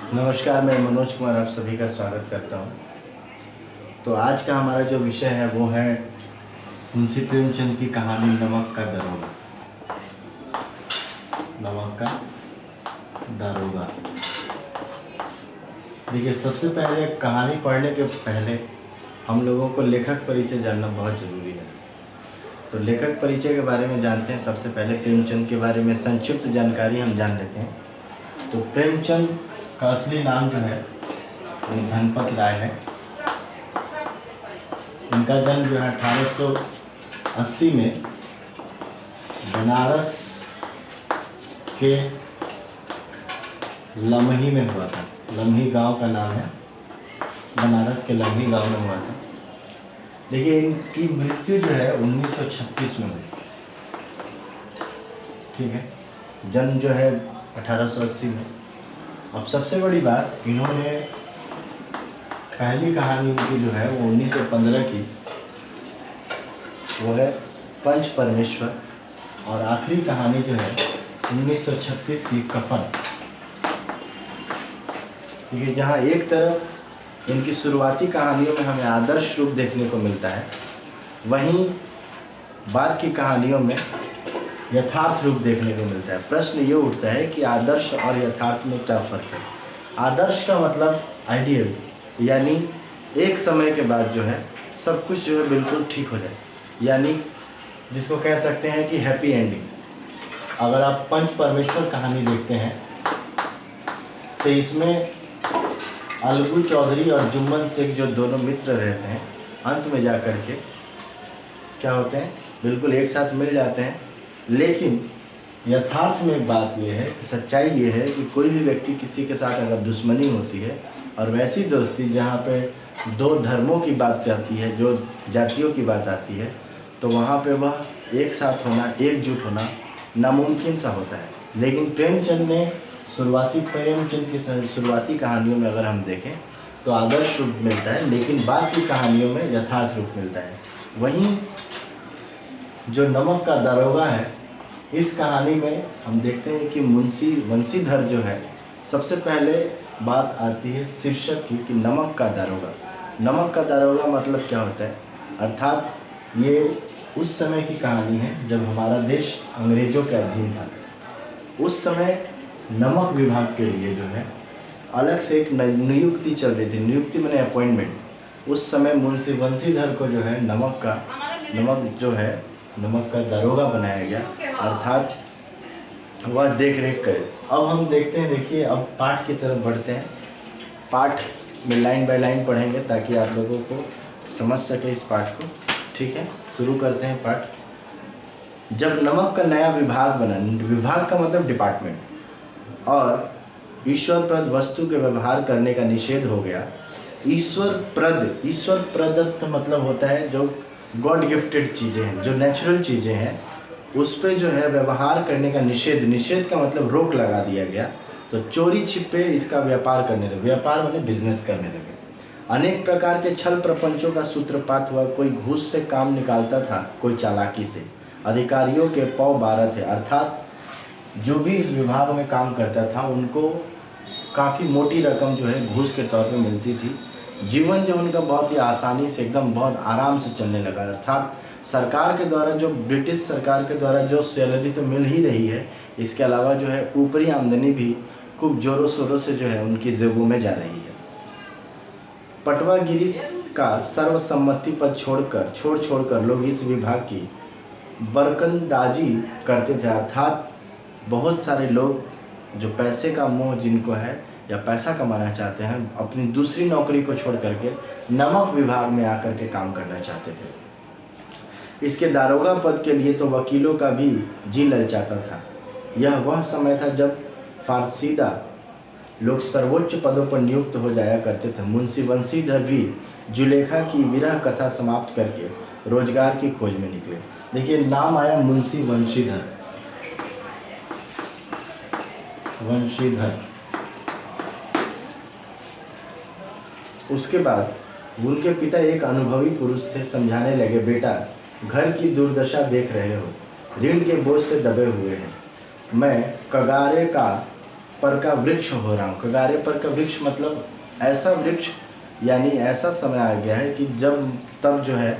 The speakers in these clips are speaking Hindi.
नमस्कार, मैं मनोज कुमार आप सभी का स्वागत करता हूं। तो आज का हमारा जो विषय है वो है मुंशी प्रेमचंद की कहानी नमक का दरोगा। नमक का दरोगा। देखिए, सबसे पहले कहानी पढ़ने के पहले हम लोगों को लेखक परिचय जानना बहुत ज़रूरी है। तो लेखक परिचय के बारे में जानते हैं। सबसे पहले प्रेमचंद के बारे में संक्षिप्त जानकारी हम जान लेते हैं। तो प्रेमचंद का असली नाम जो है वो धनपत राय है। इनका जन्म जो है 1880 में बनारस के लम्ही में हुआ था। लम्ही गांव का नाम है, बनारस के लम्ही गांव में हुआ था। देखिए, इनकी मृत्यु जो है 1936 में हुई। ठीक है, जन्म जो है 1880 में। अब सबसे बड़ी बात, इन्होंने पहली कहानी उनकी जो है वो 1915 की, वो है पंच परमेश्वर। और आखिरी कहानी जो है 1936 की कफन। ठीक है, जहाँ एक तरफ इनकी शुरुआती कहानियों में हमें आदर्श रूप देखने को मिलता है, वहीं बाद की कहानियों में यथार्थ रूप देखने को मिलता है। प्रश्न ये उठता है कि आदर्श और यथार्थ में क्या फ़र्क है। आदर्श का मतलब आइडियल, यानी एक समय के बाद जो है सब कुछ जो है बिल्कुल ठीक हो जाए, यानी जिसको कह सकते हैं कि हैप्पी एंडिंग। अगर आप पंच परमेश्वर कहानी देखते हैं तो इसमें अलगू चौधरी और जुम्मन शेख जो दोनों मित्र रहते हैं, अंत में जा कर के क्या होते हैं, बिल्कुल एक साथ मिल जाते हैं। लेकिन यथार्थ में बात यह है कि सच्चाई ये है कि कोई भी व्यक्ति किसी के साथ अगर दुश्मनी होती है, और वैसी दोस्ती जहाँ पे दो धर्मों की बात आती है, जो जातियों की बात आती है, तो वहाँ पे वह एक साथ होना, एकजुट होना नामुमकिन सा होता है। लेकिन प्रेमचंद ने प्रेमचंद की शुरुआती कहानियों में अगर हम देखें तो आदर्श रूप मिलता है, लेकिन बाद की कहानियों में यथार्थ रूप मिलता है। वहीं जो नमक का दरोगा है, इस कहानी में हम देखते हैं कि मुंशी वंशीधर जो है, सबसे पहले बात आती है शीर्षक की कि नमक का दरोगा। नमक का दरोगा मतलब क्या होता है, अर्थात ये उस समय की कहानी है जब हमारा देश अंग्रेजों के अधीन था। उस समय नमक विभाग के लिए जो है अलग से एक नियुक्ति चल रही थी। नियुक्ति मैंने अपॉइंटमेंट। उस समय मुंशी वंशीधर को जो है नमक का दरोगा बनाया गया, अर्थात वह देख रेख करे। अब हम देखते हैं, देखिए अब पाठ की तरफ बढ़ते हैं। पाठ में लाइन बाय लाइन पढ़ेंगे ताकि आप लोगों को समझ सके इस पाठ को। ठीक है, शुरू करते हैं पाठ। जब नमक का नया विभाग बना, विभाग का मतलब डिपार्टमेंट, और ईश्वरप्रद वस्तु के व्यवहार करने का निषेध हो गया। ईश्वर प्रदत्त मतलब होता है जो गॉड गिफ्टेड चीज़ें हैं, जो नेचुरल चीज़ें हैं, उस पे जो है व्यवहार करने का निषेध का मतलब रोक लगा दिया गया। तो चोरी छिपे इसका व्यापार करने लगे। व्यापार माने बिजनेस करने लगे। अनेक प्रकार के छल प्रपंचों का सूत्रपात हुआ। कोई घूस से काम निकालता था, कोई चालाकी से। अधिकारियों के पौ 12 थे, अर्थात जो भी इस विभाग में काम करता था उनको काफ़ी मोटी रकम जो है घूस के तौर पे मिलती थी। जीवन जो उनका बहुत ही आसानी से, एकदम बहुत आराम से चलने लगा। अर्थात सरकार के द्वारा, जो ब्रिटिश सरकार के द्वारा जो सैलरी तो मिल ही रही है, इसके अलावा जो है ऊपरी आमदनी भी खूब ज़ोरों शोरों से जो है उनकी जेबों में जा रही है। पटवागिरी का सर्वसम्मति पद छोड़कर लोग इस विभाग की बरकंदाजी करते थे। अर्थात बहुत सारे लोग जो पैसे का मोह जिनको है या पैसा कमाना चाहते हैं, अपनी दूसरी नौकरी को छोड़ करके नमक विभाग में आकर के काम करना चाहते थे। इसके दारोगा पद के लिए तो वकीलों का भी जी ललचाता था। यह वह समय था जब फारसीदा लोग सर्वोच्च पदों पर नियुक्त हो जाया करते थे। मुंशी वंशीधर भी जुलेखा की विरह कथा समाप्त करके रोजगार की खोज में निकले। देखिए, नाम आया मुंशी वंशीधर। उसके बाद उनके पिता एक अनुभवी पुरुष थे। समझाने लगे, बेटा घर की दुर्दशा देख रहे हो, ऋण के बोझ से दबे हुए हैं। मैं कगारे का पर का वृक्ष हो रहा हूँ। कगारे पर का वृक्ष मतलब ऐसा वृक्ष, यानी ऐसा समय आ गया है कि जब तब जो है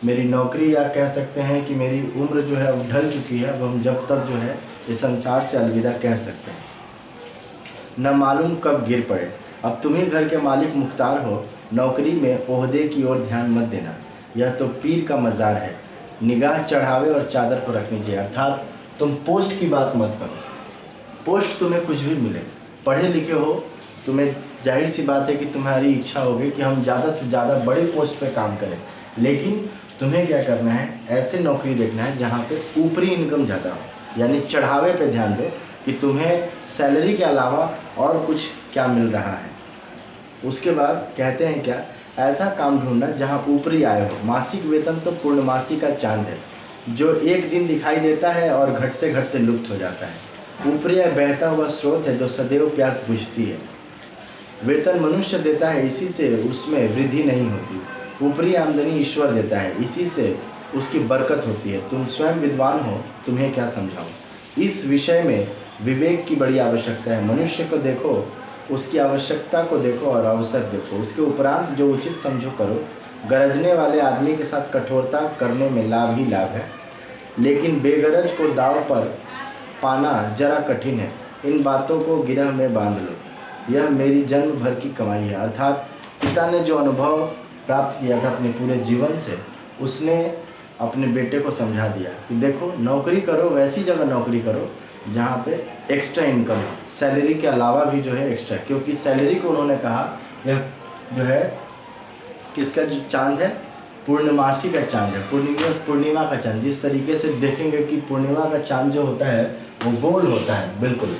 मेरी नौकरी, या कह सकते हैं कि मेरी उम्र जो है अब ढल चुकी है। अब हम जब तब जो है इस संसार से अलविदा कह सकते हैं। न मालूम कब गिर पड़े। अब तुम ही घर के मालिक मुख्तार हो, नौकरी में ओहदे की ओर ध्यान मत देना, यह तो पीर का मज़ार है। निगाह चढ़ावे और चादर पर रखनी चाहिए। अर्थात तुम पोस्ट की बात मत करो। पोस्ट तुम्हें कुछ भी मिले, पढ़े लिखे हो, तुम्हें जाहिर सी बात है कि तुम्हारी इच्छा होगी कि हम ज़्यादा से ज़्यादा बड़े पोस्ट पे काम करें, लेकिन तुम्हें क्या करना है, ऐसे नौकरी देखना है जहाँ पे ऊपरी इनकम ज़्यादा हो, यानी चढ़ावे पे ध्यान दो कि तुम्हें सैलरी के अलावा और कुछ क्या मिल रहा है। उसके बाद कहते हैं क्या, ऐसा काम ढूंढना जहाँ ऊपरी आय हो। मासिक वेतन तो पूर्णमासी का चांद है, जो एक दिन दिखाई देता है और घटते घटते लुप्त हो जाता है। ऊपरी आय बहता हुआ स्रोत है जो सदैव प्यास बुझती है। वेतन मनुष्य देता है, इसी से उसमें वृद्धि नहीं होती। ऊपरी आमदनी ईश्वर देता है, इसी से उसकी बरकत होती है। तुम स्वयं विद्वान हो, तुम्हें क्या समझाऊं। इस विषय में विवेक की बड़ी आवश्यकता है। मनुष्य को देखो, उसकी आवश्यकता को देखो और अवसर देखो, उसके उपरांत जो उचित समझो करो। गरजने वाले आदमी के साथ कठोरता करने में लाभ ही लाभ है, लेकिन बेगरज को दाव पर पाना जरा कठिन है। इन बातों को गिरह में बांध लो, यह मेरी जन्म भर की कमाई है। अर्थात पिता ने जो अनुभव प्राप्त किया था अपने पूरे जीवन से, उसने अपने बेटे को समझा दिया कि देखो, नौकरी करो, वैसी जगह नौकरी करो जहाँ पे एक्स्ट्रा इनकम हो, सैलरी के अलावा भी जो है एक्स्ट्रा। क्योंकि सैलरी को उन्होंने कहा यह जो है किसका जो चांद है, पूर्णमासी का चांद है, पूर्णिमा का चांद। जिस तरीके से देखेंगे कि पूर्णिमा का चांद जो होता है वो गोल होता है बिल्कुल,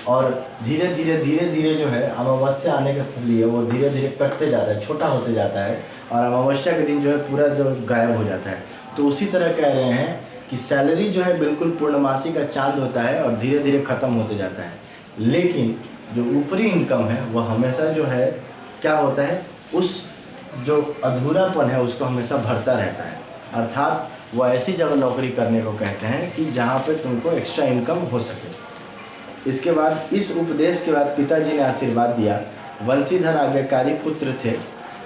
और धीरे धीरे जो है अमावस्या आने के लिए वो धीरे धीरे कटते जाता है, छोटा होते जाता है, और अमावस्या के दिन जो है पूरा जो गायब हो जाता है। तो उसी तरह कह रहे हैं कि सैलरी जो है बिल्कुल पूर्णमासी का चांद होता है और धीरे धीरे ख़त्म होते जाता है, लेकिन जो ऊपरी इनकम है वह हमेशा जो है क्या होता है, उस जो अधूरापन है उसको हमेशा भरता रहता है। अर्थात वह ऐसी जगह नौकरी करने को कहते हैं कि जहाँ पे तुमको एक्स्ट्रा इनकम हो सके। इसके बाद इस उपदेश के बाद पिताजी ने आशीर्वाद दिया। वंशीधर आज्ञाकारी पुत्र थे।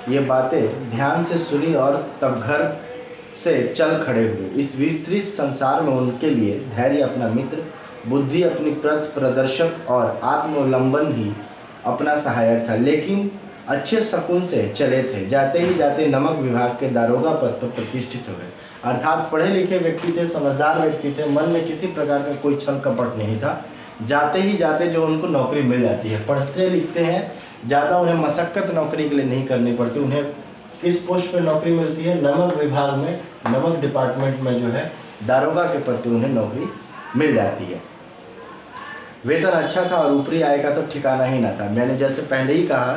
ये बातें ध्यान से सुनी और तब घर से चल खड़े हुए। इस विस्तृत संसार में उनके लिए धैर्य अपना मित्र, बुद्धि अपनी पथ प्रदर्शक और आत्मोल्लंघन ही अपना सहायक था। लेकिन अच्छे शकुन से चले थे। जाते ही जाते नमक विभाग के दारोगा पद पर प्रतिष्ठित हो गए। अर्थात पढ़े लिखे व्यक्ति थे, समझदार व्यक्ति थे, मन में किसी प्रकार का कोई छल कपट नहीं था। जाते ही जाते जो उनको नौकरी मिल जाती है, पढ़ते लिखते हैं, ज़्यादा उन्हें मशक्क़त नौकरी के लिए नहीं करनी पड़ती। उन्हें किस पोस्ट पे नौकरी मिलती है, नमक विभाग में, नमक डिपार्टमेंट में जो है दारोगा के पद पे उन्हें नौकरी मिल जाती है। वेतन अच्छा था और ऊपरी आय का तो ठिकाना ही ना था। मैंने जैसे पहले ही कहा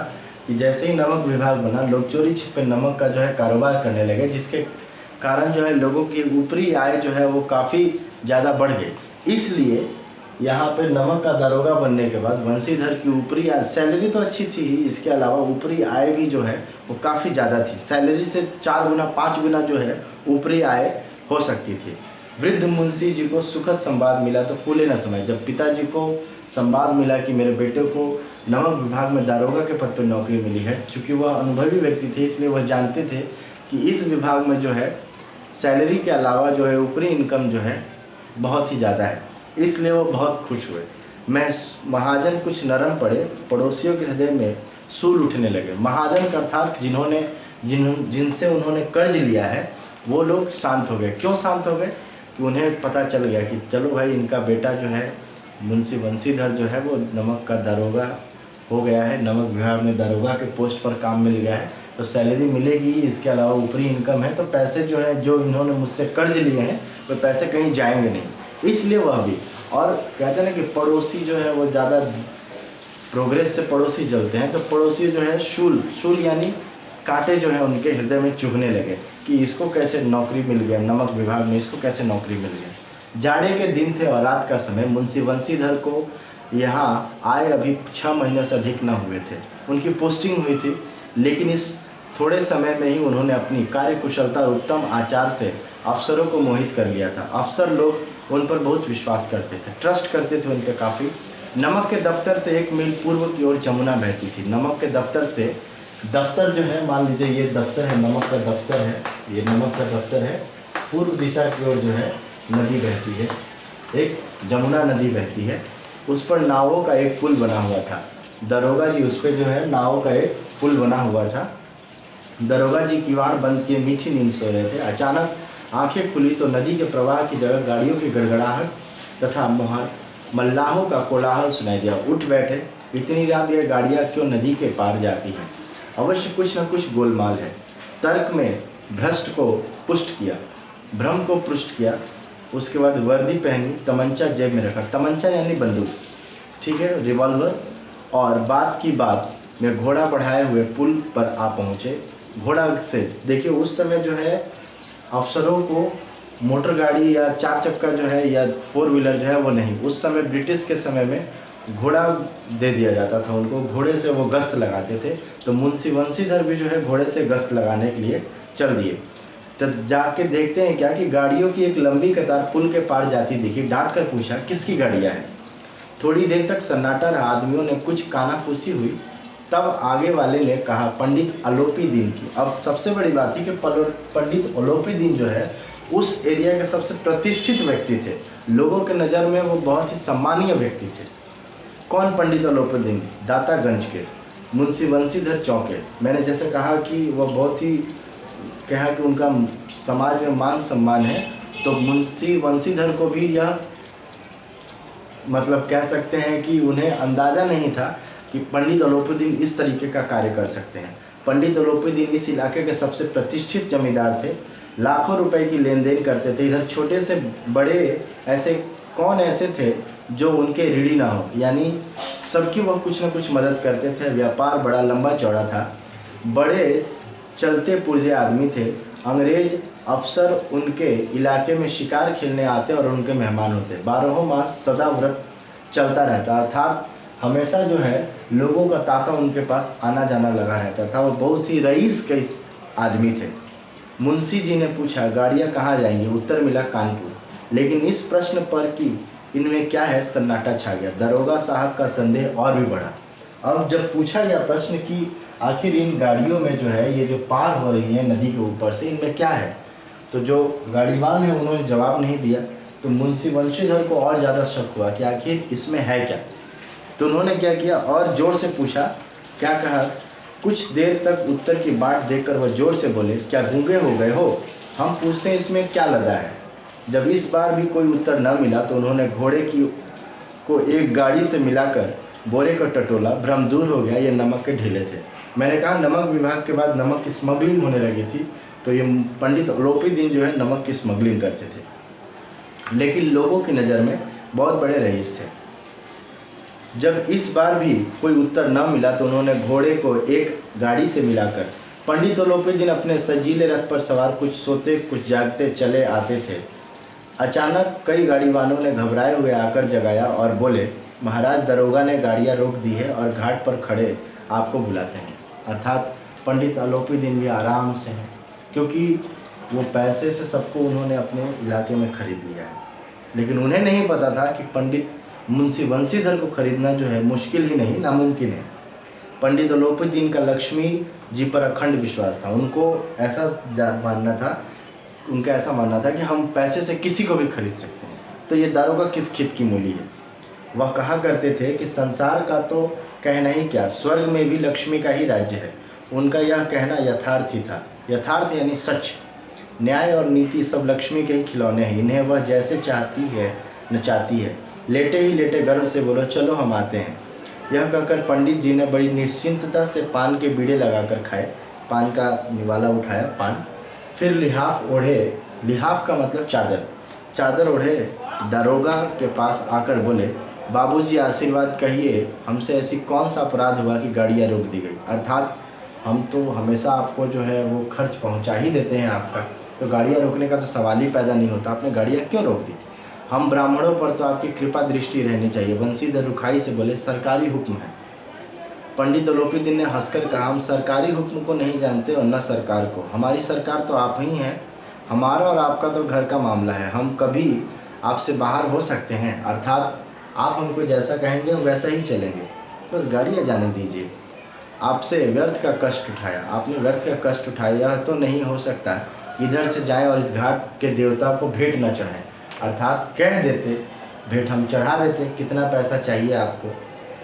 कि जैसे ही नमक विभाग बना, लोग चोरी छिपे नमक का जो है कारोबार करने लगे, जिसके कारण जो है लोगों की ऊपरी आय जो है वो काफ़ी ज़्यादा बढ़ गई। इसलिए यहाँ पे नमक का दारोगा बनने के बाद वंशीधर की ऊपरी आय, सैलरी तो अच्छी थी ही, इसके अलावा ऊपरी आय भी जो है वो काफ़ी ज़्यादा थी। सैलरी से 4 गुना 5 गुना जो है ऊपरी आय हो सकती थी। वृद्ध मुंशी जी को सुखद संवाद मिला तो फूले न समाये। जब पिताजी को संवाद मिला कि मेरे बेटे को नमक विभाग में दारोगा के पद पर नौकरी मिली है, चूँकि वह अनुभवी व्यक्ति थे इसलिए वह जानते थे कि इस विभाग में जो है सैलरी के अलावा जो है ऊपरी इनकम जो है बहुत ही ज़्यादा है, इसलिए वो बहुत खुश हुए। मैं महाजन कुछ नरम पड़े, पड़ोसियों के हृदय में सूल उठने लगे। महाजन का अर्थात जिनसे उन्होंने कर्ज लिया है वो लोग शांत हो गए। क्यों शांत हो गए? कि उन्हें पता चल गया कि चलो भाई, इनका बेटा जो है मुंशी वंशीधर जो है वो नमक का दारोगा हो गया है, नमक विभाग में दारोगा के पोस्ट पर काम मिल गया है, तो सैलरी मिलेगी, इसके अलावा ऊपरी इनकम है, तो पैसे जो है जो इन्होंने मुझसे कर्ज लिए हैं वो पैसे कहीं जाएंगे नहीं, इसलिए वह भी। और कहते हैं ना कि पड़ोसी जो है वो ज़्यादा प्रोग्रेस से पड़ोसी जलते हैं, तो पड़ोसी जो है शूल यानी कांटे जो है उनके हृदय में चुभने लगे कि इसको कैसे नौकरी मिल गया, नमक विभाग में इसको कैसे नौकरी मिल गया। जाड़े के दिन थे और रात का समय। मुंशी वंशीधर को यहाँ आए अभी 6 महीने से अधिक न हुए थे। उनकी पोस्टिंग हुई थी, लेकिन इस थोड़े समय में ही उन्होंने अपनी कार्यकुशलता और उत्तम आचार से अफसरों को मोहित कर लिया था। अफसर लोग उन पर बहुत विश्वास करते थे, ट्रस्ट करते थे उन पर काफ़ी, नमक के दफ्तर से 1 मील पूर्व की ओर जमुना बहती थी। नमक के दफ्तर से, दफ्तर जो है मान लीजिए ये दफ्तर है, नमक का दफ्तर है, ये नमक का दफ्तर है, पूर्व दिशा की ओर जो है नदी बहती है, एक जमुना नदी बहती है। उस पर नावों का एक पुल बना हुआ था। दरोगा जी उस पर जो है नावों का एक पुल बना हुआ था। दरोगा जी किवाड़ बंद किए मीठी नींद सो रहे थे। अचानक आंखें खुली तो नदी के प्रवाह की जगह गाड़ियों की गड़गड़ाहट तथा मल्लाहों का कोलाहल सुनाई दिया। उठ बैठे, इतनी रात ये गाड़ियाँ क्यों नदी के पार जाती हैं? अवश्य कुछ न कुछ गोलमाल है। तर्क में भ्रष्ट को पुष्ट किया, भ्रम को पुष्ट किया। उसके बाद वर्दी पहनी, तमंचा जेब में रखा। तमंचा यानी बंदूक, ठीक है, रिवॉल्वर। और बात की बात में घोड़ा बढ़ाए हुए पुल पर आ पहुँचे। घोड़ा से देखिए, उस समय जो है अफसरों को मोटर गाड़ी या 4 चक्का जो है या 4 व्हीलर जो है वो नहीं, उस समय ब्रिटिश के समय में घोड़ा दे दिया जाता था उनको, घोड़े से वो गश्त लगाते थे। तो मुंशी बंशीधर भी जो है घोड़े से गश्त लगाने के लिए चल दिए। तो जाके देखते हैं क्या कि गाड़ियों की एक लंबी कतार पुल के पार जाती दिखी। डांट कर पूछा, किसकी गाड़ियाँ हैं? थोड़ी देर तक सन्नाटा रहा। आदमियों ने कुछ कानाफूसी हुई। तब आगे वाले ने कहा, पंडित अलोपी दीन की। अब सबसे बड़ी बात है कि पंडित अलोपी दीन जो है उस एरिया के सबसे प्रतिष्ठित व्यक्ति थे। लोगों के नज़र में वो बहुत ही सम्मानीय व्यक्ति थे। कौन पंडित अलोपी दीन? दातागंज के मुंशी बंशीधर चौक के। मैंने जैसे कहा कि वो बहुत ही कहा कि उनका समाज में मान सम्मान है, तो मुंशी बंशीधर को भी यह मतलब कह सकते हैं कि उन्हें अंदाज़ा नहीं था कि पंडित अलोपी दीन इस तरीके का कार्य कर सकते हैं। पंडित अलोपी दीन इस इलाके के सबसे प्रतिष्ठित जमींदार थे, लाखों रुपए की लेन देन करते थे। इधर छोटे से बड़े ऐसे कौन ऐसे थे जो उनके ऋणी ना हो, यानी सबकी वह कुछ न कुछ मदद करते थे। व्यापार बड़ा लंबा चौड़ा था, बड़े चलते पुर्जे आदमी थे। अंग्रेज अफसर उनके इलाके में शिकार खेलने आते और उनके मेहमान होते। 12 मास सदा व्रत चलता रहता, अर्थात हमेशा जो है लोगों का तांता उनके पास आना जाना लगा रहता था। वो बहुत ही रईस के आदमी थे। मुंशी जी ने पूछा, गाड़ियाँ कहाँ जाएंगी? उत्तर मिला, कानपुर। लेकिन इस प्रश्न पर कि इनमें क्या है, सन्नाटा छा गया। दरोगा साहब का संदेह और भी बढ़ा। अब जब पूछा गया प्रश्न कि आखिर इन गाड़ियों में जो है ये जो पार हो रही है नदी के ऊपर से, इनमें क्या है, तो जो गाड़ीवान है उन्होंने जवाब नहीं दिया। तो मुंशी बंशीधर को और ज़्यादा शक हुआ कि आखिर इसमें है क्या। तो उन्होंने क्या किया, और ज़ोर से पूछा। क्या कहा? कुछ देर तक उत्तर की बाट देखकर वह जोर से बोले, क्या गूंगे हो गए हो? हम पूछते हैं इसमें क्या लदा है। जब इस बार भी कोई उत्तर न मिला तो उन्होंने घोड़े को एक गाड़ी से मिलाकर बोरे को टटोला। भ्रम दूर हो गया, ये नमक के ढेले थे। मैंने कहा नमक विभाग के बाद नमक की स्मगलिंग होने लगी थी, तो ये पंडित अलोपी दीन जो है नमक की स्मगलिंग करते थे, लेकिन लोगों की नज़र में बहुत बड़े रईस थे। जब इस बार भी कोई उत्तर न मिला तो उन्होंने घोड़े को एक गाड़ी से मिलाकर, पंडित अलोपी दीन अपने सजीले रथ पर सवार कुछ सोते कुछ जागते चले आते थे। अचानक कई गाड़ी वालों ने घबराए हुए आकर जगाया और बोले, महाराज, दरोगा ने गाड़ियाँ रोक दी है और घाट पर खड़े आपको बुलाते हैं। अर्थात पंडित अलोपी दीन भी आराम से हैं, क्योंकि वो पैसे से सबको उन्होंने अपने इलाके में खरीद लिया है। लेकिन उन्हें नहीं पता था कि पंडित मुंशी बंशीधर को खरीदना जो है मुश्किल ही नहीं, नामुमकिन है। पंडित अलोपी दीन का लक्ष्मी जी पर अखंड विश्वास था। उनको ऐसा मानना था कि हम पैसे से किसी को भी खरीद सकते हैं। तो ये दारोगा किस खेत की मूली है। वह कहा करते थे कि संसार का तो कहना ही क्या, स्वर्ग में भी लक्ष्मी का ही राज्य है। उनका यह कहना यथार्थ ही था। यथार्थ यानी सच। न्याय और नीति सब लक्ष्मी के ही खिलौने हैं, इन्हें वह जैसे चाहती है नचाती है। लेटे ही लेटे गर्व से बोलो, चलो हम आते हैं। यह कहकर पंडित जी ने बड़ी निश्चिंतता से पान के बीड़े लगाकर खाए। पान का निवाला उठाया पान, फिर लिहाफ ओढ़े, लिहाफ का मतलब चादर, चादर ओढ़े दारोगा के पास आकर बोले, बाबूजी आशीर्वाद कहिए, हमसे ऐसी कौन सा अपराध हुआ कि गाड़ियाँ रोक दी गई? अर्थात हम तो हमेशा आपको जो है वो खर्च पहुंचा ही देते हैं आपका, तो गाड़ियाँ रोकने का तो सवाल ही पैदा नहीं होता, आपने गाड़ियाँ क्यों रोक दी? हम ब्राह्मणों पर तो आपकी कृपा दृष्टि रहनी चाहिए। बंशीधर रुखाई से बोले, सरकारी हुक्म है। पंडित अलोपी दीन ने हंसकर कहा, हम सरकारी हुक्म को नहीं जानते और न सरकार को, हमारी सरकार तो आप ही हैं। हमारा और आपका तो घर का मामला है, हम कभी आपसे बाहर हो सकते हैं। अर्थात आप हमको जैसा कहेंगे हम वैसा ही चलेंगे, बस गाड़ियाँ जाने दीजिए। आपसे व्यर्थ का कष्ट उठाया, आपने व्यर्थ का कष्ट उठाया तो नहीं हो सकता इधर से जाएं और इस घाट के देवता को भेंट न चढ़ाएं। अर्थात कह देते, भेंट हम चढ़ा देते, कितना पैसा चाहिए आपको,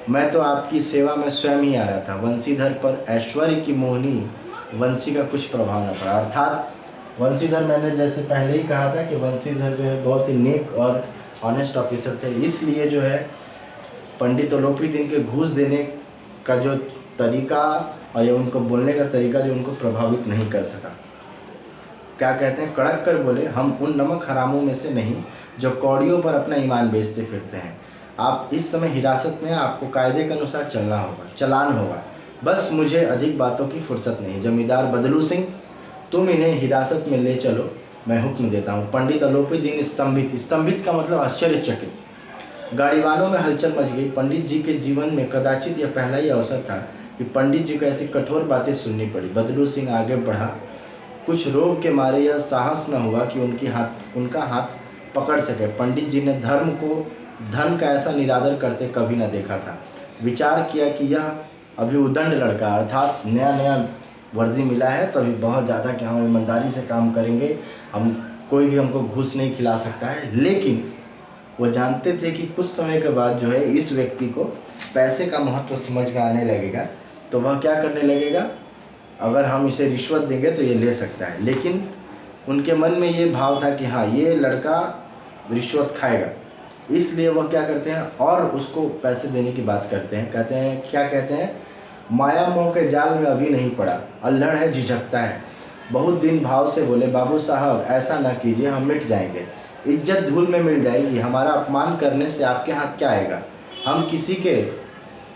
मैं तो आपकी सेवा में स्वयं ही आ रहा था। वंशीधर पर ऐश्वर्य की मोहनी वंशी का कुछ प्रभाव न पड़ा। अर्थात वंशीधर, मैंने जैसे पहले ही कहा था कि वंशीधर जो है बहुत ही नेक और ऑनेस्ट ऑफिसर थे, इसलिए जो है पंडित अलोपीदीन के घूस देने का जो तरीका और ये उनको बोलने का तरीका जो उनको प्रभावित नहीं कर सका। क्या कहते हैं, कड़क कर बोले, हम उन नमक हरामों में से नहीं जो कौड़ियों पर अपना ईमान बेचते फिरते हैं। आप इस समय हिरासत में, आपको कायदे के अनुसार चलना होगा, चलान होगा। बस मुझे अधिक बातों की फुर्सत नहीं। जमींदार बदलू सिंह, तुम इन्हें हिरासत में ले चलो, मैं हुक्म देता हूँ। पंडित अलोपीदीन स्तंभित, स्तंभित का मतलब आश्चर्यचकित। गाड़ीवानों में हलचल मच गई। पंडित जी के जीवन में कदाचित यह पहला ही अवसर था कि पंडित जी को ऐसी कठोर बातें सुननी पड़ी। बदलू सिंह आगे बढ़ा। कुछ रोग के मारे यह साहस न हुआ कि उनका हाथ पकड़ सके। पंडित जी ने धर्म को धन का ऐसा निरादर करते कभी न देखा था। विचार किया कि यह अभी उदंड लड़का, अर्थात नया नया वर्दी मिला है, तो अभी बहुत ज़्यादा कि हम ईमानदारी से काम करेंगे, हम कोई भी हमको घूस नहीं खिला सकता है। लेकिन वो जानते थे कि कुछ समय के बाद जो है इस व्यक्ति को पैसे का महत्व समझ में आने लगेगा, तो वह क्या करने लगेगा, अगर हम इसे रिश्वत देंगे तो ये ले सकता है। लेकिन उनके मन में ये भाव था कि हाँ, ये लड़का रिश्वत खाएगा, इसलिए वह क्या करते हैं और उसको पैसे देने की बात करते हैं। कहते हैं, क्या कहते हैं, माया मोह के जाल में अभी नहीं पड़ा, अल्हड़ है, झिझकता है। बहुत दिन भाव से बोले, बाबू साहब ऐसा ना कीजिए, हम मिट जाएंगे, इज्जत धूल में मिल जाएगी, हमारा अपमान करने से आपके हाथ क्या आएगा, हम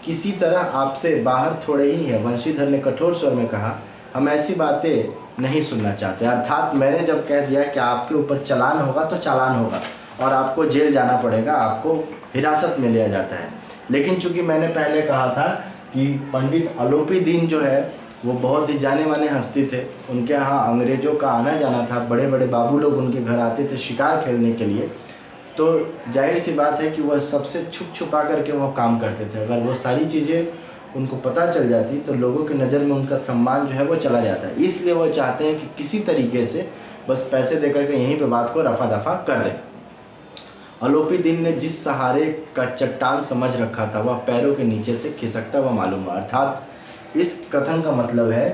किसी तरह आपसे बाहर थोड़े ही हैं। वंशीधर ने कठोर स्वर में कहा, हम ऐसी बातें नहीं सुनना चाहते। अर्थात मैंने जब कह दिया कि आपके ऊपर चालान होगा तो चालान होगा और आपको जेल जाना पड़ेगा, आपको हिरासत में लिया जाता है। लेकिन चूंकि मैंने पहले कहा था कि पंडित अलोपीदीन जो है वो बहुत ही जाने माने हस्ती थे, उनके यहाँ अंग्रेज़ों का आना जाना था, बड़े बड़े बाबू लोग उनके घर आते थे शिकार खेलने के लिए, तो जाहिर सी बात है कि वह सबसे छुप छुपा करके वो काम करते थे। अगर वो सारी चीज़ें उनको पता चल जाती तो लोगों की नज़र में उनका सम्मान जो है वो चला जाता है। इसलिए वो चाहते हैं कि किसी तरीके से बस पैसे दे करके यहीं पे बात को रफा दफा कर दें। अलोपीदीन ने जिस सहारे का चट्टान समझ रखा था वह पैरों के नीचे से खिसकता हुआ मालूम हुआ। अर्थात इस कथन का मतलब है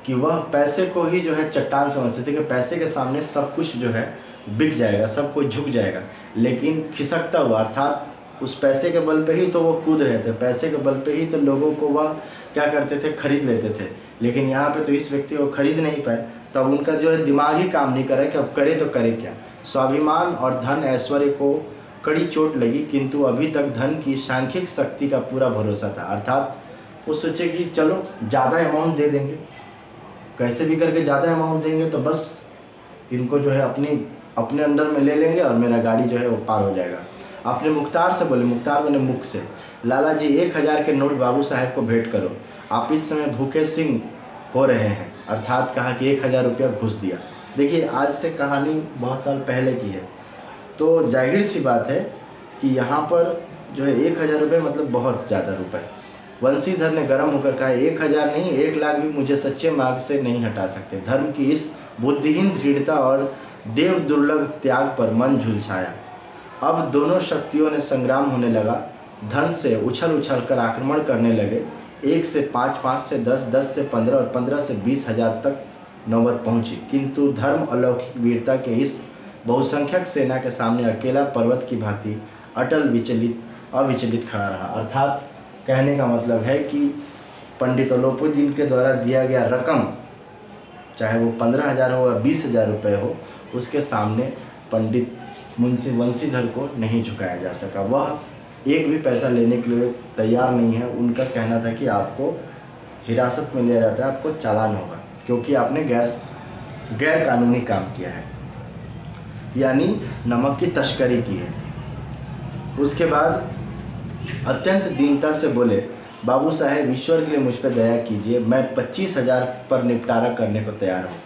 कि वह पैसे को ही जो है चट्टान समझते थे कि पैसे के सामने सब कुछ जो है बिक जाएगा, सब कुछ झुक जाएगा। लेकिन खिसकता हुआ, अर्थात उस पैसे के बल पे ही तो वो कूद रहे थे, पैसे के बल पे ही तो लोगों को वह क्या करते थे, खरीद लेते थे। लेकिन यहाँ पे तो इस व्यक्ति को खरीद नहीं पाए, तब उनका जो है दिमाग ही काम नहीं कर रहा कि अब करे तो करे क्या। स्वाभिमान और धन ऐश्वर्य को कड़ी चोट लगी, किंतु अभी तक धन की सांख्यिक शक्ति का पूरा भरोसा था। अर्थात वो सोचे कि चलो ज़्यादा अमाउंट दे देंगे, कैसे भी करके ज़्यादा अमाउंट देंगे तो बस इनको जो है अपने अंडर में ले लेंगे और मेरा गाड़ी जो है वो पार हो जाएगा। अपने मुख्तार से बोले, मुख्तार मैंने मुख से, लाला जी 1000 के नोट बाबू साहब को भेंट करो, आप इस समय भूखे सिंह हो रहे हैं। अर्थात कहा कि 1000 रुपया घुस दिया। देखिए आज से कहानी बहुत साल पहले की है, तो जाहिर सी बात है कि यहाँ पर जो है 1000 रुपये मतलब बहुत ज़्यादा रुपए। वंशीधर ने गर्म होकर कहा, 1000 नहीं 1 लाख भी मुझे सच्चे मार्ग से नहीं हटा सकते। धर्म की इस बुद्धिहीन दृढ़ता और देव दुर्लभ त्याग पर मन झुलसाया। अब दोनों शक्तियों ने संग्राम होने लगा। धन से उछल उछल कर आक्रमण करने लगे। 1 से 5, 5 से 10, 10 से 15 और 15 से 20 हजार तक नौबत पहुंची। किंतु धर्म अलौकिक वीरता के इस बहुसंख्यक सेना के सामने अकेला पर्वत की भांति अटल अविचलित खड़ा रहा। अर्थात कहने का मतलब है कि पंडित अलोपीदीन के द्वारा दिया गया रकम, चाहे वो 15,000 हो या 20,000 रुपये हो, उसके सामने पंडित मुंशी वंशीधर को नहीं झुकाया जा सका। वह एक भी पैसा लेने के लिए तैयार नहीं है। उनका कहना था कि आपको हिरासत में लिया जाता है, आपको चालान होगा, क्योंकि आपने गैर कानूनी काम किया है, यानी नमक की तस्करी की है। उसके बाद अत्यंत दीनता से बोले, बाबू साहेब ईश्वर के लिए मुझ पर दया कीजिए, मैं 25,000 पर निपटारा करने को तैयार हूँ।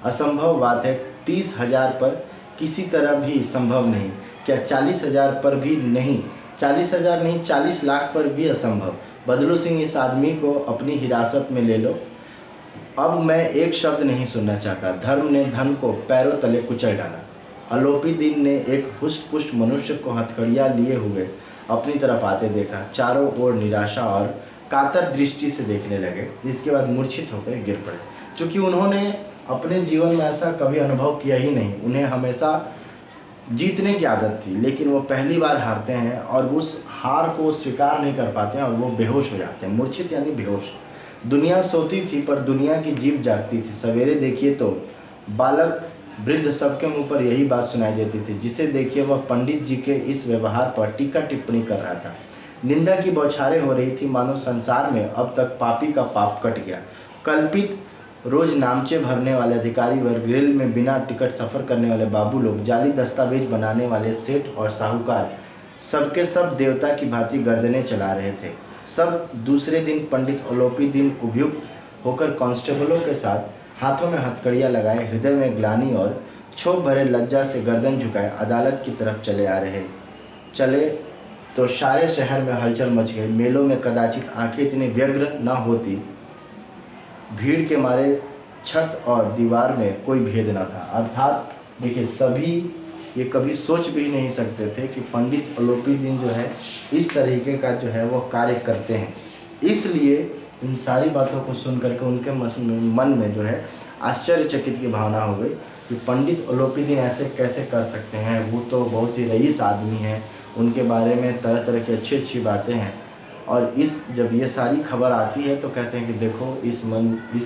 असंभव बात है, 30,000 पर किसी तरह भी संभव नहीं, क्या 40,000 पर भी नहीं, 40,000 नहीं 40 लाख पर भी असंभव। बदलू सिंह, इस आदमी को अपनी हिरासत में ले लो। अब मैं एक शब्द नहीं सुनना चाहता। धर्म ने धन को पैरों तले कुचल डाला। अलोपी दीन ने एक हुष्ट पुष्ट मनुष्य को हथकड़ियाँ लिए हुए अपनी तरफ आते देखा। चारों ओर निराशा और कातर दृष्टि से देखने लगे, जिसके बाद मूर्छित होकर गिर पड़े। क्योंकि उन्होंने अपने जीवन में ऐसा कभी अनुभव किया ही नहीं। उन्हें हमेशा जीतने की आदत थी, लेकिन वो पहली बार हारते हैं और उस हार को स्वीकार नहीं कर पाते हैं और वो बेहोश हो जाते हैं। मूर्छित यानी बेहोश। दुनिया सोती थी पर दुनिया की जीभ जागती थी। सवेरे देखिए तो बालक वृद्ध सबके मुंह पर यही बात सुनाई देती थी। जिसे देखिए वह पंडित जी के इस व्यवहार पर टीका टिप्पणी कर रहा था। निंदा की बौछारें हो रही थी, मानो संसार में अब तक पापी का पाप कट गया। कल्पित रोज नामचे भरने वाले अधिकारी वर्ग, रेल में बिना टिकट सफ़र करने वाले बाबू लोग, जाली दस्तावेज बनाने वाले सेठ और साहूकार, सबके सब देवता की भांति गर्दनें चला रहे थे। सब दूसरे दिन पंडित अलोपी दीन उपयुक्त होकर कांस्टेबलों के साथ हाथों में हथकड़ियाँ लगाए, हृदय में ग्लानि और क्षोभ भरे लज्जा से गर्दन झुकाए अदालत की तरफ चले तो सारे शहर में हलचल मच गई। मेलों में कदाचित आंखें इतनी व्यग्र न होती, भीड़ के मारे छत और दीवार में कोई भेद न था। अर्थात देखिए, सभी ये कभी सोच भी नहीं सकते थे कि पंडित अलोपी दीन जो है इस तरीके का जो है वो कार्य करते हैं। इसलिए इन सारी बातों को सुन करके उनके मन में जो है आश्चर्यचकित की भावना हो गई कि पंडित अलोपी दीन ऐसे कैसे कर सकते हैं। वो तो बहुत ही रईस आदमी हैं, उनके बारे में तरह तरह की अच्छी अच्छी बातें हैं। और जब ये सारी खबर आती है तो कहते हैं कि देखो इस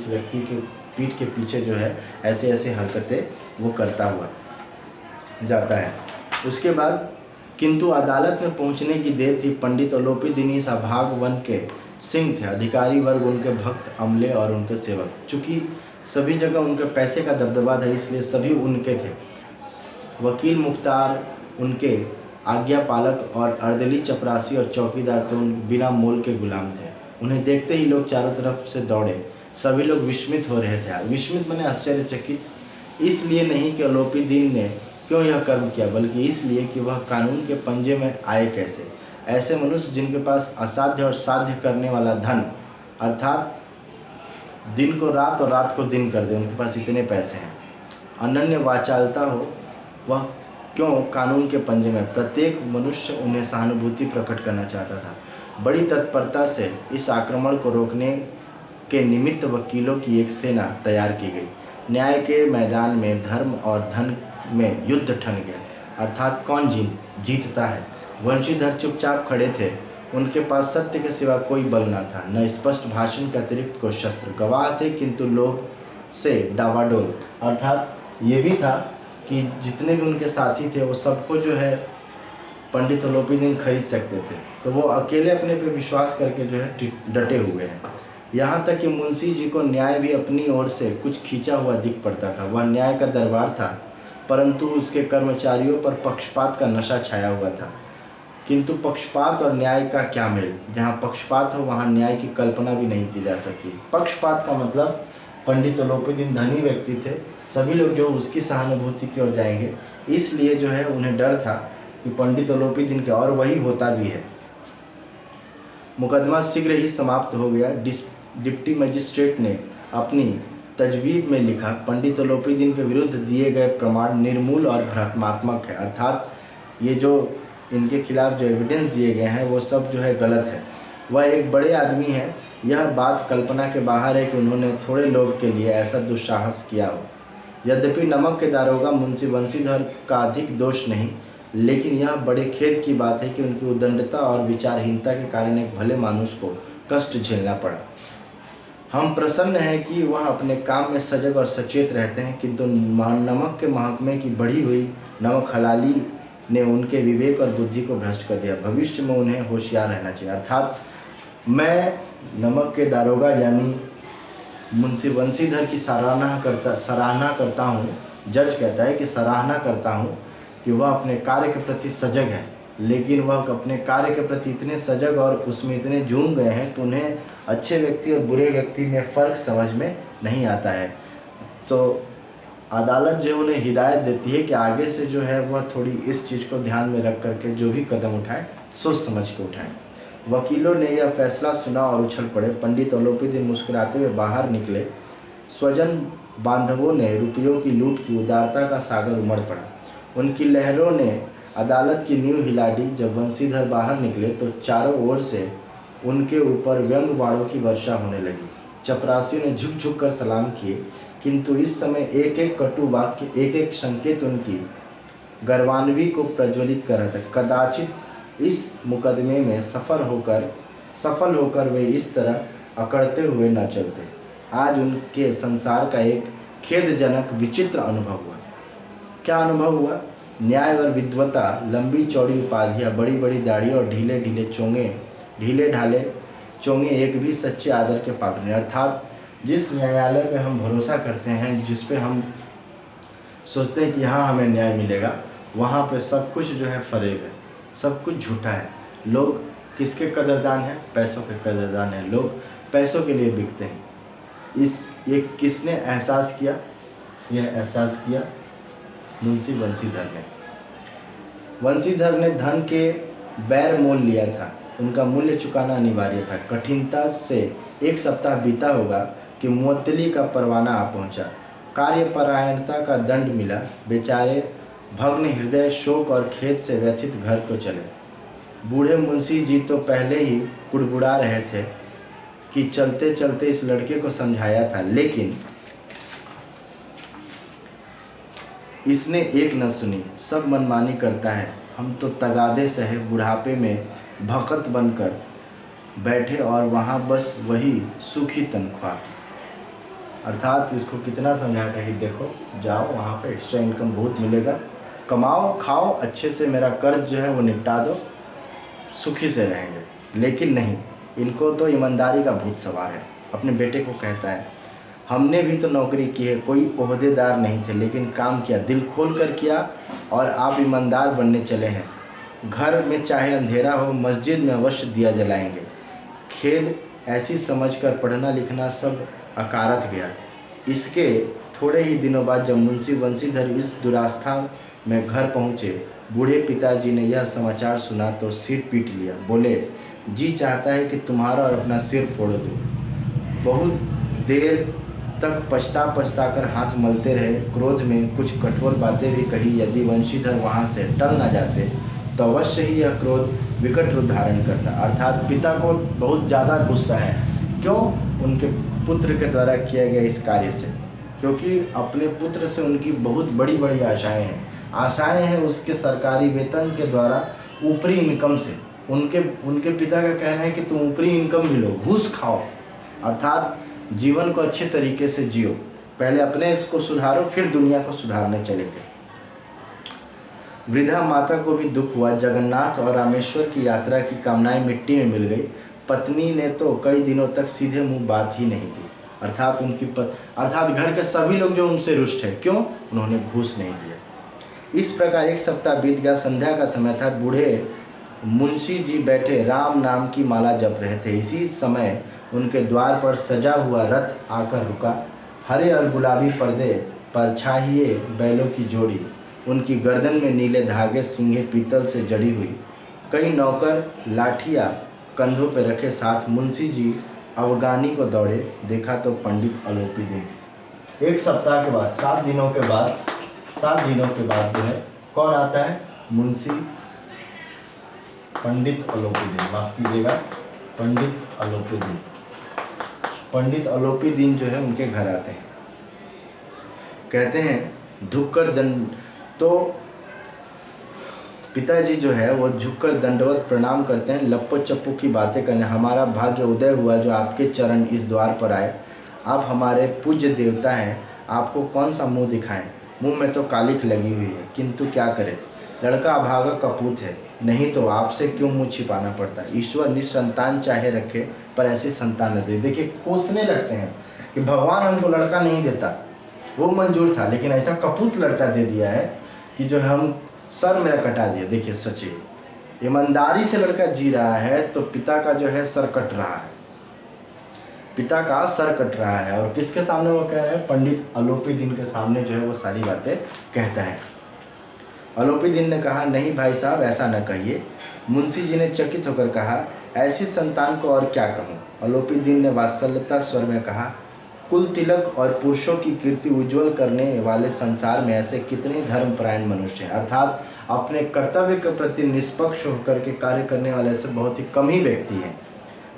व्यक्ति के पीठ के पीछे जो है ऐसे ऐसे हरकतें वो करता हुआ जाता है। उसके बाद किंतु अदालत में पहुंचने की देर थी। पंडित अलोपी दीन इस अभाग वन के सिंह थे। अधिकारी वर्ग उनके भक्त, अमले और उनके सेवक। चूँकि सभी जगह उनके पैसे का दबदबा था, इसलिए सभी उनके थे। वकील मुख्तार उनके आज्ञा पालक और अर्दली चपरासी और चौकीदार तो बिना मोल के गुलाम थे। उन्हें देखते ही लोग चारों तरफ से दौड़े। सभी लोग विस्मित हो रहे थे। विस्मित माने आश्चर्यचकित, इसलिए नहीं कि अलोपी दीन ने क्यों यह कर्म किया, बल्कि इसलिए कि वह कानून के पंजे में आए कैसे। ऐसे मनुष्य जिनके पास असाध्य और साध्य करने वाला धन, अर्थात दिन को रात और रात को दिन कर दे, उनके पास इतने पैसे हैं, अनन्य वाचालता हो, वह क्यों कानून के पंजे में। प्रत्येक मनुष्य उन्हें सहानुभूति प्रकट करना चाहता था। बड़ी तत्परता से इस आक्रमण को रोकने के निमित्त वकीलों की एक सेना तैयार की गई। न्याय के मैदान में धर्म और धन में युद्ध ठन गया, अर्थात कौन जीतता है। वंशीधर चुपचाप खड़े थे। उनके पास सत्य के सिवा कोई बल न था, न स्पष्ट भाषण के अतिरिक्त कोई शस्त्र। गवाह थे किंतु लोभ से डावाडोल। अर्थात ये भी था कि जितने भी उनके साथी थे वो सबको जो है पंडित अलोपी दीन खरीद सकते थे, तो वो अकेले अपने पे विश्वास करके जो है डटे हुए हैं। यहाँ तक कि मुंशी जी को न्याय भी अपनी ओर से कुछ खींचा हुआ दिख पड़ता था। वह न्याय का दरबार था, परंतु उसके कर्मचारियों पर पक्षपात का नशा छाया हुआ था। किंतु पक्षपात और न्याय का क्या मेल। जहाँ पक्षपात हो वहाँ न्याय की कल्पना भी नहीं की जा सकती। पक्षपात का मतलब पंडित अलोपी दीन धनी व्यक्ति थे, सभी लोग जो उसकी सहानुभूति की ओर जाएंगे, इसलिए जो है उन्हें डर था कि पंडित अलोपी दीन के, और वही होता भी है। मुकदमा शीघ्र ही समाप्त हो गया। डिप्टी मजिस्ट्रेट ने अपनी तजवीज़ में लिखा, पंडित अलोपी दीन के विरुद्ध दिए गए प्रमाण निर्मूल और भ्रमात्मक है। अर्थात ये जो इनके खिलाफ जो एविडेंस दिए गए हैं वो सब जो है गलत है। वह एक बड़े आदमी हैं। यह बात कल्पना के बाहर है कि उन्होंने थोड़े लोग के लिए ऐसा दुस्साहस किया हो। यद्यपि नमक के दारोगा मुंशी वंशीधर का अधिक दोष नहीं, लेकिन यह बड़े खेद की बात है कि उनकी उद्दंडता और विचारहीनता के कारण एक भले मानुष को कष्ट झेलना पड़ा। हम प्रसन्न हैं कि वह अपने काम में सजग और सचेत रहते हैं, किंतु नमक के महकमे की बढ़ी हुई नमक हलाली ने उनके विवेक और बुद्धि को भ्रष्ट कर दिया। भविष्य में उन्हें होशियार रहना चाहिए। अर्थात मैं नमक के दारोगा यानी मुंशी वंशीधर की सराहना करता हूँ। जज कहता है कि सराहना करता हूँ कि वह अपने कार्य के प्रति सजग है, लेकिन वह अपने कार्य के प्रति इतने सजग और उसमें इतने झूम गए हैं कि उन्हें अच्छे व्यक्ति और बुरे व्यक्ति में फ़र्क समझ में नहीं आता है। तो अदालत जो उन्हें हिदायत देती है कि आगे से जो है वह थोड़ी इस चीज़ को ध्यान में रख करके जो भी कदम उठाए सोच समझ के उठाएं। वकीलों ने यह फैसला सुना और उछल पड़े। पंडित अलोपीदीन मुस्कुराते हुए बाहर निकले। स्वजन बांधवों ने रुपयों की लूट की, उदारता का सागर उमड़ पड़ा। उनकी लहरों ने अदालत की नींव हिला दी। जब वंशीधर बाहर निकले तो चारों ओर से उनके ऊपर व्यंग बाणों की वर्षा होने लगी। चपरासियों ने झुक झुक कर सलाम किए, किंतु इस समय एक एक कटु वाक्य, एक एक संकेत उनकी गर्वान्वी को प्रज्वलित कर रहा था। कदाचित इस मुकदमे में सफल होकर वे इस तरह अकड़ते हुए न चलते। आज उनके संसार का एक खेदजनक विचित्र अनुभव हुआ। क्या अनुभव हुआ? न्याय और विद्वता, लंबी चौड़ी उपाधियाँ, बड़ी बड़ी दाढ़ी और ढीले ढाले चोंगे एक भी सच्चे आदर के पात्र नहीं। अर्थात जिस न्यायालय पे हम भरोसा करते हैं, जिस पे हम सोचते हैं कि यहाँ हमें न्याय मिलेगा, वहाँ पे सब कुछ जो है फरेब है, सब कुछ झूठा है। लोग किसके कदरदान हैं? पैसों के कदरदान हैं। लोग पैसों के लिए बिकते हैं। ये किसने एहसास किया? यह एहसास किया मुंशी वंशीधर ने। वंशीधर ने धन के बैर मोल लिया था। उनका मूल्य चुकाना अनिवार्य था। कठिनता से एक सप्ताह बीता होगा कि मुअत्तली का परवाना आ पहुंचा। कार्यपरायणता का दंड मिला। बेचारे भग्न हृदय, शोक और खेद से व्यथित घर को चले। बूढ़े मुंशी जी तो पहले ही कुड़बुड़ा रहे थे कि चलते चलते इस लड़के को समझाया था, लेकिन इसने एक न सुनी। सब मनमानी करता है। हम तो तगादे सहे बुढ़ापे में भकत बनकर बैठे और वहाँ बस वही सूखी तनख्वाह। अर्थात इसको कितना समझाता कि देखो, जाओ वहाँ पे एक्स्ट्रा इनकम बहुत मिलेगा, कमाओ खाओ, अच्छे से मेरा कर्ज जो है वो निपटा दो, सुखी से रहेंगे। लेकिन नहीं, इनको तो ईमानदारी का भूत सवार है। अपने बेटे को कहता है, हमने भी तो नौकरी की है, कोई ओहदेदार नहीं थे, लेकिन काम किया, दिल खोल कर किया, और आप ईमानदार बनने चले हैं। घर में चाहे अंधेरा हो, मस्जिद में अवश्य दिया जलाएंगे। खेद ऐसी समझकर पढ़ना लिखना सब अकारथ गया। इसके थोड़े ही दिनों बाद जब मुंशी वंशीधर इस दुरावस्था में घर पहुँचे, बूढ़े पिताजी ने यह समाचार सुना तो सिर पीट लिया। बोले, जी चाहता है कि तुम्हारा और अपना सिर फोड़ दूँ। बहुत देर तक पछता कर हाथ मलते रहे। क्रोध में कुछ कठोर बातें भी कही। यदि वंशीधर वहाँ से टल न जाते तो अवश्य ही यह क्रोध विकट रूप धारण करता। अर्थात पिता को बहुत ज़्यादा गुस्सा है। क्यों? उनके पुत्र के द्वारा किया गया इस कार्य से, क्योंकि अपने पुत्र से उनकी बहुत बड़ी बड़ी आशाएं हैं उसके सरकारी वेतन के द्वारा ऊपरी इनकम से। उनके पिता का कहना है कि तुम ऊपरी इनकम भी लो, घूस खाओ, अर्थात जीवन को अच्छे तरीके से जियो, पहले अपने इसको सुधारो, फिर दुनिया को सुधारने चलेंगे। वृद्धा माता को भी दुख हुआ। जगन्नाथ और रामेश्वर की यात्रा की कामनाएं मिट्टी में मिल गई। पत्नी ने तो कई दिनों तक सीधे मुंह बात ही नहीं की। अर्थात घर के सभी लोग जो उनसे रुष्ट है। क्यों? उन्होंने घूस नहीं दिया। इस प्रकार एक सप्ताह बीत गया। संध्या का समय था। बूढ़े मुंशी जी बैठे राम नाम की माला जप रहे थे। इसी समय उनके द्वार पर सजा हुआ रथ आकर रुका। हरे और गुलाबी पर्दे पर छाहिए बैलों की जोड़ी, उनकी गर्दन में नीले धागे, सींगे पीतल से जड़ी हुई। कई नौकर लाठियाँ कंधों पर रखे साथ मुंशी जी अवगानी को दौड़े। देखा तो पंडित अलोपीदीन। एक सप्ताह के बाद, 7 दिनों के बाद जो है कौन आता है? मुंशी पंडित अलोपीदीन, माफ कीजिएगा, पंडित अलोपीदीन जो है उनके घर आते हैं। कहते हैं झुककर दंड, तो पिताजी जो है वो झुककर दंडवत प्रणाम करते हैं। लप्पो चप्पो की बातें करने, हमारा भाग्य उदय हुआ जो आपके चरण इस द्वार पर आए। आप हमारे पूज्य देवता हैं, आपको कौन सा मुंह दिखाएं? मुंह में तो कालिख लगी हुई है, किंतु क्या करें, लड़का अभागा कपूत है, नहीं तो आपसे क्यों मुंह छिपाना पड़ता। ईश्वर निसंतान चाहे रखे, पर ऐसी संतान न दे। देखिए, कोसने लगते हैं कि भगवान हमको लड़का नहीं देता, वो मंजूर था, लेकिन ऐसा कपूत लड़का दे दिया है कि जो हम सर मेरा कटा दिया। देखिए, सोचिए, ईमानदारी से लड़का जी रहा है तो पिता का जो है सर कट रहा है, पिता का सर कट रहा है। और किसके सामने वो कह रहे हैं? पंडित अलोपीदीन के सामने जो है वो सारी बातें कहता है। अलोपी दीन ने कहा, नहीं भाई साहब, ऐसा न कहिए। मुंशी जी ने चकित होकर कहा, ऐसी संतान को और क्या कहूँ। अलोपी दीन ने वात्सल्यता स्वर में कहा, कुल तिलक और पुरुषों की कीर्ति उज्ज्वल करने वाले संसार में ऐसे कितने धर्मपरायण मनुष्य हैं, अर्थात अपने कर्तव्य के प्रति निष्पक्ष होकर के कार्य करने वाले ऐसे बहुत ही कम ही व्यक्ति हैं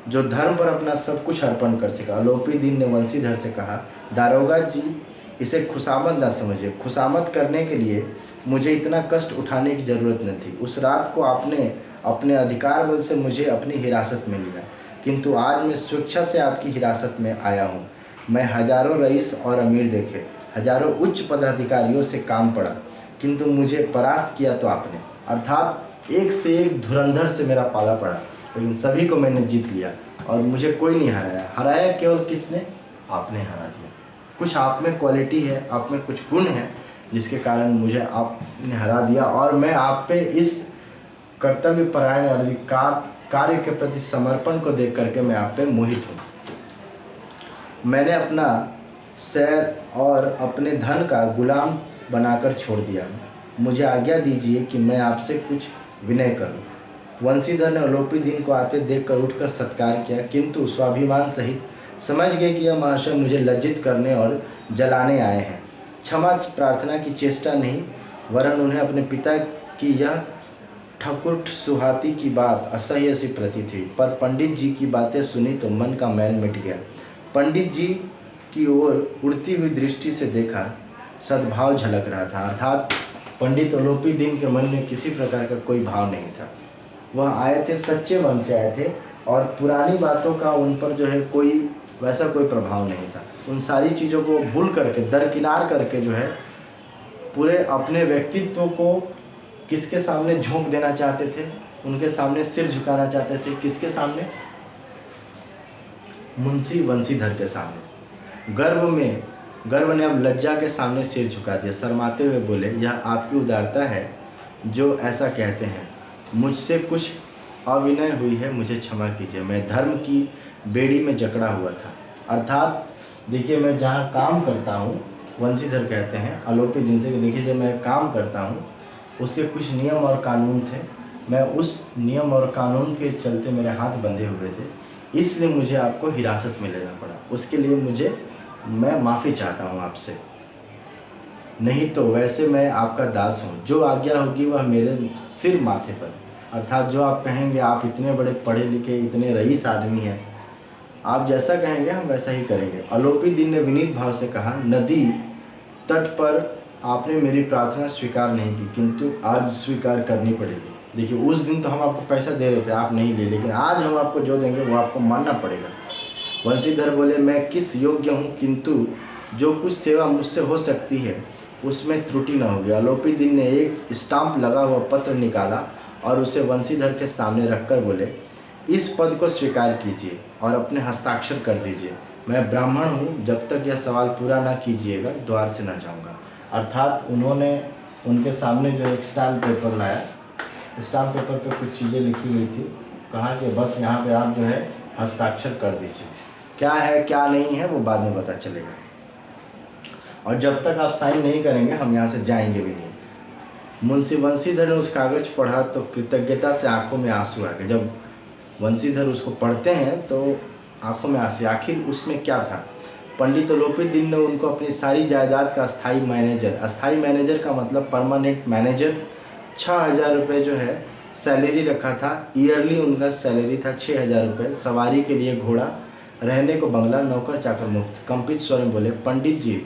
जो धर्म पर अपना सब कुछ अर्पण कर सका। अलोपी दीन ने वंशीधर से कहा, दारोगा जी, इसे खुशामद न समझिए। खुशामद करने के लिए मुझे इतना कष्ट उठाने की ज़रूरत न थी। उस रात को आपने अपने अधिकार बल से मुझे अपनी हिरासत में लिया, किंतु आज मैं स्वेच्छा से आपकी हिरासत में आया हूँ। मैं हजारों रईस और अमीर देखे, हजारों उच्च पदाधिकारियों से काम पड़ा, किंतु मुझे परास्त किया तो आपने, अर्थात एक से एक धुरंधर से मेरा पाला पड़ा, लेकिन सभी को मैंने जीत लिया और मुझे कोई नहीं हराया। हराया केवल किसने? आपने हरा दिया। कुछ आप में क्वालिटी है, आप में कुछ गुण है, जिसके कारण मुझे आपने हरा दिया और मैं आप पे इस कर्तव्य परायण अधिकार कार्य के प्रति समर्पण को देख करके मैं आप पे मोहित हूँ। मैंने अपना शहर और अपने धन का गुलाम बनाकर छोड़ दिया। मुझे आज्ञा दीजिए कि मैं आपसे कुछ विनय करूं। वंशीधर ने अलोपी दीन को आते देखकर उठकर सत्कार किया, किंतु स्वाभिमान सहित समझ गए कि यह महाशय मुझे लज्जित करने और जलाने आए हैं। क्षमा प्रार्थना की चेष्टा नहीं, वरन उन्हें अपने पिता की यह ठकुर सुहाती की बात असह्य सी प्रतीत हुई। पर पंडित जी की बातें सुनी तो मन का मैल मिट गया। पंडित जी की ओर उड़ती हुई दृष्टि से देखा, सद्भाव झलक रहा था, अर्थात पंडित अलोपी दीन के मन में किसी प्रकार का कोई भाव नहीं था। वह आए थे, सच्चे मन से आए थे और पुरानी बातों का उन पर जो है कोई वैसा कोई प्रभाव नहीं था। उन सारी चीज़ों को भूल करके, दरकिनार करके जो है पूरे अपने व्यक्तित्व को किसके सामने झोंक देना चाहते थे? उनके सामने सिर झुकाना चाहते थे। किसके सामने? मुंशी वंशीधर के सामने। गर्व ने अब लज्जा के सामने सिर झुका दिया। शर्माते हुए बोले, यह आपकी उदारता है जो ऐसा कहते हैं। मुझसे कुछ अविनय हुई है, मुझे क्षमा कीजिए। मैं धर्म की बेड़ी में जकड़ा हुआ था। अर्थात देखिए, मैं जहाँ काम करता हूँ, वंशीधर कहते हैं अलोपी दीन से, देखिए जब मैं काम करता हूँ उसके कुछ नियम और कानून थे। मैं उस नियम और कानून के चलते मेरे हाथ बंधे हुए थे, इसलिए मुझे आपको हिरासत में लेना पड़ा। उसके लिए मैं माफ़ी चाहता हूँ आपसे। नहीं तो वैसे मैं आपका दास हूँ। जो आज्ञा होगी वह मेरे सिर माथे पर, अर्थात जो आप कहेंगे। आप इतने बड़े पढ़े लिखे, इतने रईस आदमी हैं, आप जैसा कहेंगे हम वैसा ही करेंगे। अलोपी दीन ने विनीत भाव से कहा, नदी तट पर आपने मेरी प्रार्थना स्वीकार नहीं की, किंतु आज स्वीकार करनी पड़ेगी। देखिए, उस दिन तो हम आपको पैसा दे रहे थे, आप नहीं ले, लेकिन आज हम आपको जो देंगे वो आपको मानना पड़ेगा। वंशीधर बोले, मैं किस योग्य हूँ, किंतु जो कुछ सेवा मुझसे हो सकती है उसमें त्रुटि न होगी। अलोपी दीन ने एक स्टाम्प लगा हुआ पत्र निकाला और उसे वंशीधर के सामने रखकर बोले, इस पद को स्वीकार कीजिए और अपने हस्ताक्षर कर दीजिए। मैं ब्राह्मण हूँ, जब तक यह सवाल पूरा न कीजिएगा द्वार से न जाऊँगा। अर्थात उन्होंने उनके सामने जो एक स्टाम्प पेपर लाया, स्टाम्प पेपर पे कुछ चीज़ें लिखी हुई थी, कहा कि बस यहाँ पे आप जो है हस्ताक्षर कर दीजिए। क्या है क्या नहीं है वो बाद में पता चलेगा, और जब तक आप साइन नहीं करेंगे हम यहाँ से जाएंगे भी नहीं। मुंशी वंशीधर ने उस कागज़ पढ़ा तो कृतज्ञता से आंखों में आंसू आ गए। जब वंशीधर उसको पढ़ते हैं तो आंखों में आंसू। आखिर उसमें क्या था? पंडित अलोपी दीन ने उनको अपनी सारी जायदाद का अस्थाई मैनेजर का मतलब परमानेंट मैनेजर, 6,000 रुपये जो है सैलरी रखा था। ईयरली उनका सैलरी था 6,000 रुपये। सवारी के लिए घोड़ा, रहने को बंगला, नौकर चाकर मुफ्त। कंपित स्वर में बोले, पंडित जी,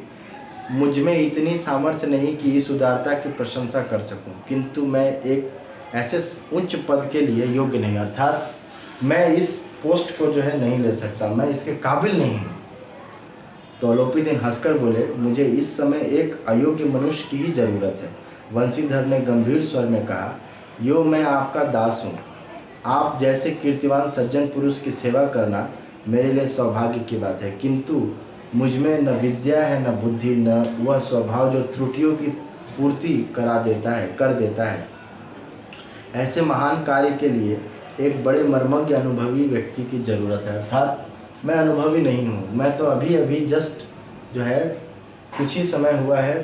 मुझ में इतनी सामर्थ्य नहीं कि इस उदारता की प्रशंसा कर सकूं, किंतु मैं एक ऐसे उच्च पद के लिए योग्य नहीं, अर्थात मैं इस पोस्ट को जो है नहीं ले सकता, मैं इसके काबिल नहीं हूँ। तो अलोपी दीन हंसकर बोले, मुझे इस समय एक अयोग्य मनुष्य की ही जरूरत है। वंशीधर ने गंभीर स्वर में कहा, यो मैं आपका दास हूँ। आप जैसे कीर्तिवान सज्जन पुरुष की सेवा करना मेरे लिए सौभाग्य की बात है, किंतु मुझ में न विद्या है, न बुद्धि, न वह स्वभाव जो त्रुटियों की पूर्ति कर देता है। ऐसे महान कार्य के लिए एक बड़े मर्मज्ञ अनुभवी व्यक्ति की ज़रूरत है। अर्थात मैं अनुभवी नहीं हूँ, मैं तो अभी जस्ट जो है कुछ ही समय हुआ है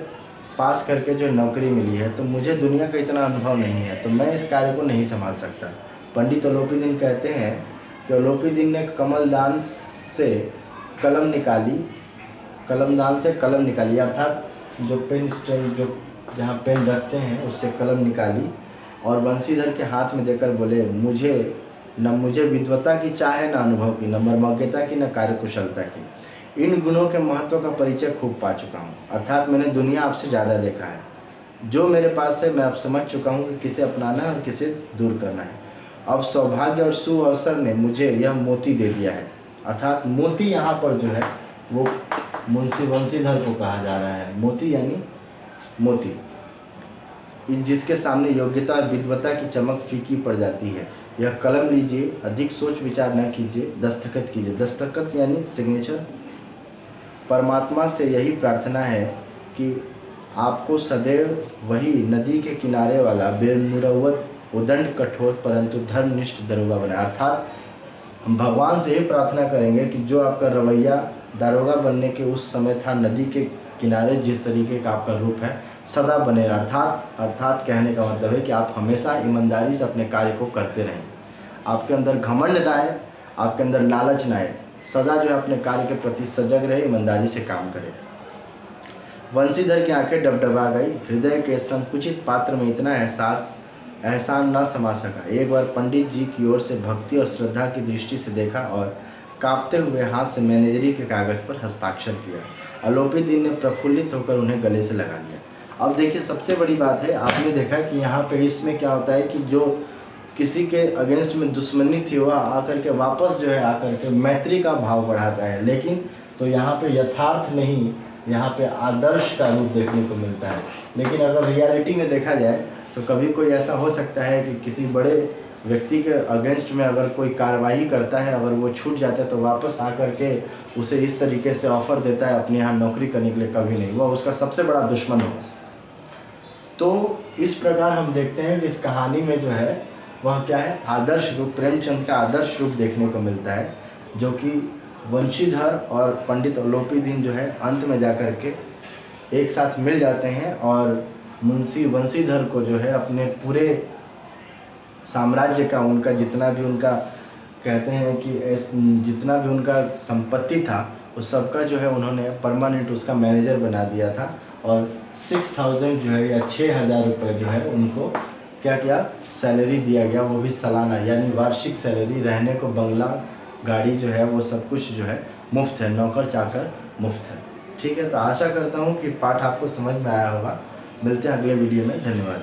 पास करके जो नौकरी मिली है, तो मुझे दुनिया का इतना अनुभव नहीं है, तो मैं इस कार्य को नहीं संभाल सकता। पंडित अलोपीदीन कहते हैं कि अलोपीदीन ने कलमदान से कलम निकाली, अर्थात जो पेन स्टैंड जो जहाँ पेन रखते हैं उससे कलम निकाली और बंशीधर के हाथ में देकर बोले, मुझे विद्वता की चाह है, न अनुभव की, न मर्मज्ञता की, न कार्यकुशलता की। इन गुणों के महत्व का परिचय खूब पा चुका हूँ, अर्थात मैंने दुनिया आपसे ज़्यादा देखा है। जो मेरे पास है मैं अब समझ चुका हूँ कि किसे अपनाना है और किसे दूर करना है। अब सौभाग्य और सुअवसर ने मुझे यह मोती दे दिया है, अर्थात मोती यहाँ पर जो है वो मुंशी बंशीधर को कहा जा रहा है। मोती यानी मोती, जिसके सामने योग्यता और विद्वता की चमक फीकी पड़ जाती है। यह कलम लीजिए, अधिक सोच विचार न कीजिए, दस्तखत कीजिए। दस्तखत यानी सिग्नेचर। परमात्मा से यही प्रार्थना है कि आपको सदैव वही नदी के किनारे वाला बेमुरव्वत, उदंड कठोर परंतु धर्मनिष्ठ दरोगा बनाए। अर्थात हम भगवान से ही प्रार्थना करेंगे कि जो आपका रवैया दारोगा बनने के उस समय था, नदी के किनारे जिस तरीके का आपका रूप है, सदा बने। अर्थात कहने का मतलब है कि आप हमेशा ईमानदारी से अपने कार्य को करते रहें, आपके अंदर घमंड ना आए, आपके अंदर लालच ना आए, सदा जो है अपने कार्य के प्रति सजग रहे, ईमानदारी से काम करें। बंशीधर की आंखें डबडबा गई। हृदय के संकुचित पात्र में इतना एहसान न समा सका। एक बार पंडित जी की ओर से भक्ति और श्रद्धा की दृष्टि से देखा और कांपते हुए हाथ से मैनेजरी के कागज पर हस्ताक्षर किया। अलोपीदीन ने प्रफुल्लित होकर उन्हें गले से लगा लिया। अब देखिए, सबसे बड़ी बात है, आपने देखा कि यहाँ पे इसमें क्या होता है कि जो किसी के अगेंस्ट में दुश्मनी थी वह आकर के वापस जो है आकर के मैत्री का भाव बढ़ाता है। लेकिन तो यहाँ पे यथार्थ नहीं, यहाँ पे आदर्श का रूप देखने को मिलता है। लेकिन अगर रियलिटी में देखा जाए तो कभी कोई ऐसा हो सकता है कि किसी बड़े व्यक्ति के अगेंस्ट में अगर कोई कार्रवाई करता है, अगर वो छूट जाता है तो वापस आकर के उसे इस तरीके से ऑफ़र देता है अपने यहाँ नौकरी करने के लिए, कभी नहीं, वह उसका सबसे बड़ा दुश्मन हो। तो इस प्रकार हम देखते हैं कि इस कहानी में जो है वह क्या है, आदर्श रूप, प्रेमचंद का आदर्श रूप देखने को मिलता है, जो कि बंशीधर और पंडित अलोपीदीन जो है अंत में जाकर के एक साथ मिल जाते हैं और मुंशी बंशीधर को जो है अपने पूरे साम्राज्य का, उनका जितना भी उनका कहते हैं कि जितना भी उनका संपत्ति था उस सबका जो है उन्होंने परमानेंट उसका मैनेजर बना दिया था। और 6000 जो है या 6000 रुपये जो है उनको क्या किया, सैलरी दिया गया, वो भी सालाना यानी वार्षिक सैलरी। रहने को बंगला, गाड़ी जो है वो सब कुछ जो है मुफ्त है, नौकर चाकर मुफ्त है। ठीक है, तो आशा करता हूँ कि पाठ आपको समझ में आया होगा। मिलते हैं अगले वीडियो में, धन्यवाद।